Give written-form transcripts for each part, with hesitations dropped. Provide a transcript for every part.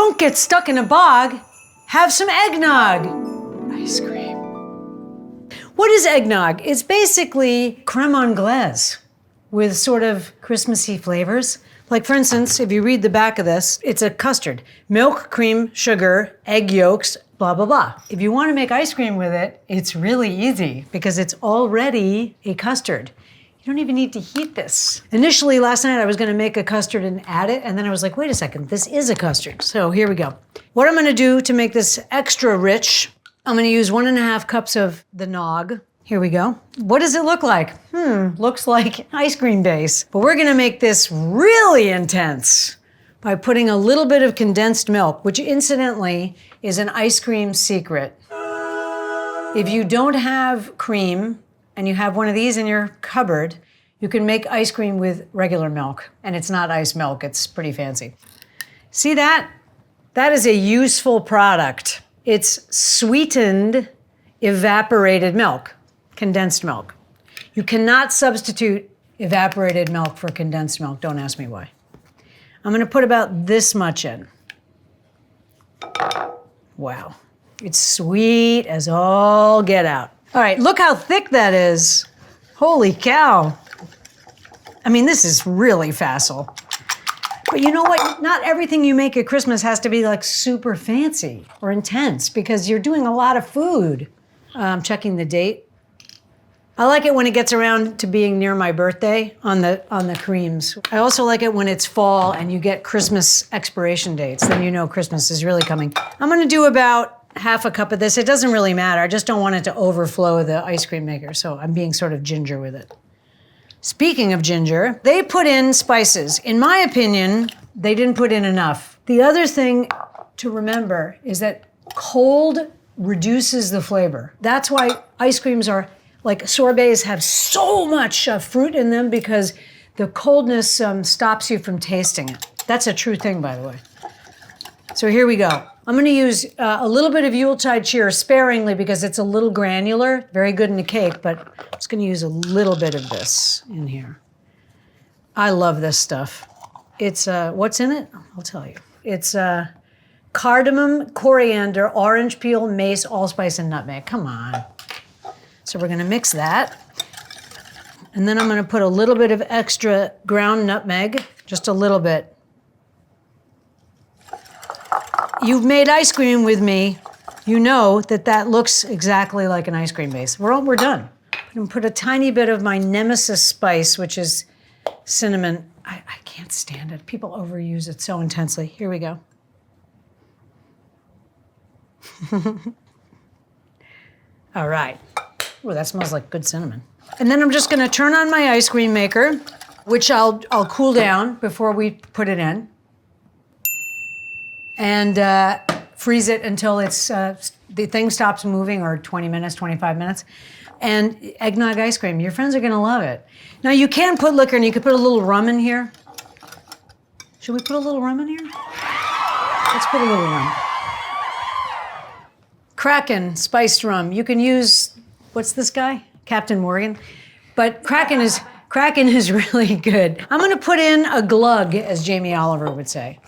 Don't get stuck in a bog. Have some eggnog. Ice cream. What is eggnog? It's basically creme anglaise with sort of Christmassy flavors. Like for instance, if you read the back of this, it's a custard. Milk, cream, sugar, egg yolks, blah, blah, blah. If you want to make ice cream with it, it's really easy because it's already a custard. You don't even need to heat this. Initially, last night, I was gonna make a custard and add it, and then I was like, wait a second, this is a custard. So here we go. What I'm gonna do to make this extra rich, I'm gonna use 1.5 cups of the nog. Here we go. What does it look like? Looks like ice cream base. But we're gonna make this really intense by putting a little bit of condensed milk, which incidentally is an ice cream secret. If you don't have cream, and you have one of these in your cupboard, you can make ice cream with regular milk. And it's not ice milk, it's pretty fancy. See that? That is a useful product. It's sweetened, evaporated milk, condensed milk. You cannot substitute evaporated milk for condensed milk. Don't ask me why. I'm gonna put about this much in. Wow. It's sweet as all get out. All right, look how thick that is. Holy cow. I mean, this is really facile. But you know what? Not everything you make at Christmas has to be like super fancy or intense because you're doing a lot of food. I'm checking the date. I like it when it gets around to being near my birthday on the creams. I also like it when it's fall and you get Christmas expiration dates. Then you know Christmas is really coming. I'm gonna do about 1/2 cup of this. It doesn't really matter. I just don't want it to overflow the ice cream maker, so I'm being sort of ginger with it. Speaking of ginger, they put in spices. In my opinion, they didn't put in enough. The other thing to remember is that cold reduces the flavor. That's why ice creams are, like sorbets have so much fruit in them because the coldness stops you from tasting it. That's a true thing, by the way. So here we go. I'm gonna use a little bit of Yuletide cheer sparingly because it's a little granular, very good in a cake, but I'm just gonna use a little bit of this in here. I love this stuff. It's, what's in it? I'll tell you. It's cardamom, coriander, orange peel, mace, allspice, and nutmeg. Come on. So we're gonna mix that. And then I'm gonna put a little bit of extra ground nutmeg, just a little bit. You've made ice cream with me. You know that that looks exactly like an ice cream base. We're done. I'm gonna put a tiny bit of my nemesis spice, which is cinnamon. I can't stand it. People overuse it so intensely. Here we go. All right. Oh, that smells like good cinnamon. And then I'm just gonna turn on my ice cream maker, which I'll cool down before we put it in. And freeze it until it's the thing stops moving, or 20 minutes, 25 minutes. And eggnog ice cream, your friends are gonna love it. Now you can put liquor and you could put a little rum in here. Should we put a little rum in here? Let's put a little rum. Kraken spiced rum. You can use, what's this guy? Captain Morgan. But Kraken is really good. I'm gonna put in a glug, as Jamie Oliver would say.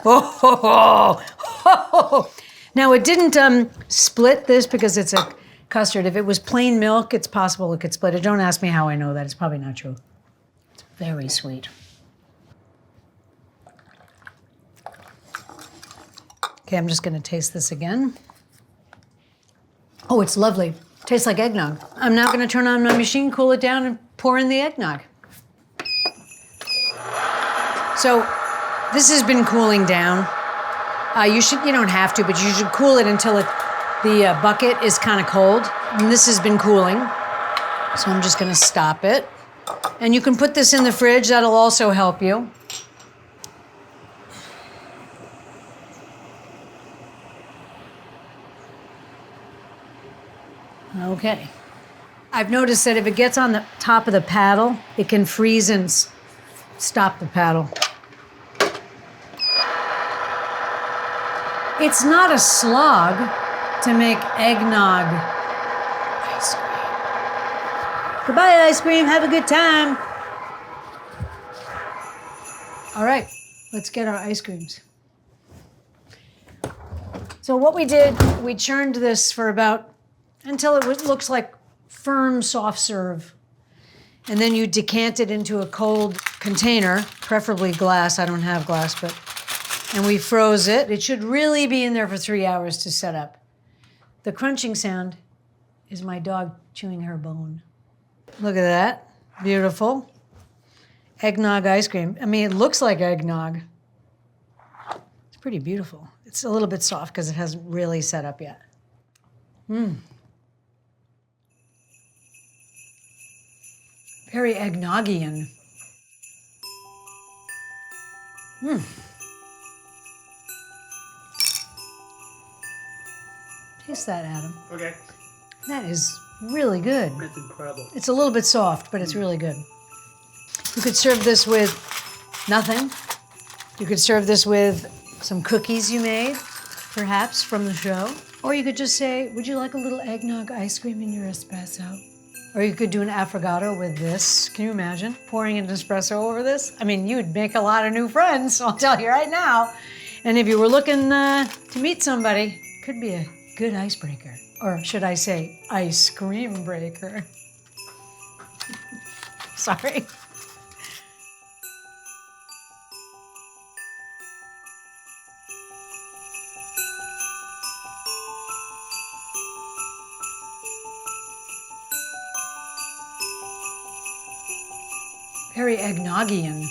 Oh. Now it didn't split this because it's a custard. If it was plain milk, it's possible it could split it. Don't ask me how I know that. It's probably not true. It's very sweet. Okay, I'm just gonna taste this again. Oh, it's lovely. Tastes like eggnog. I'm now gonna turn on my machine, cool it down, and pour in the eggnog. So, this has been cooling down. You don't have to, but you should cool it until the bucket is kind of cold. And this has been cooling. So I'm just gonna stop it. And you can put this in the fridge, that'll also help you. Okay. I've noticed that if it gets on the top of the paddle, it can freeze and stop the paddle. It's not a slog to make eggnog ice cream. Goodbye, ice cream. Have a good time. All right, let's get our ice creams. So what we did, we churned this for until it looks like firm soft serve. And then you decant it into a cold container, preferably glass. I don't have glass, and we froze it. It should really be in there for 3 hours to set up. The crunching sound is my dog chewing her bone. Look at that, beautiful. Eggnog ice cream. I mean, it looks like eggnog. It's pretty beautiful. It's a little bit soft because it hasn't really set up yet. Very eggnogian. Taste that, Adam. Okay. That is really good. That's incredible. It's a little bit soft, but it's really good. You could serve this with nothing. You could serve this with some cookies you made, perhaps from the show. Or you could just say, would you like a little eggnog ice cream in your espresso? Or you could do an affogato with this. Can you imagine pouring an espresso over this? I mean, you'd make a lot of new friends, I'll tell you right now. And if you were looking to meet somebody, could be a good icebreaker. Or should I say, ice cream breaker. Sorry. Very eggnogian.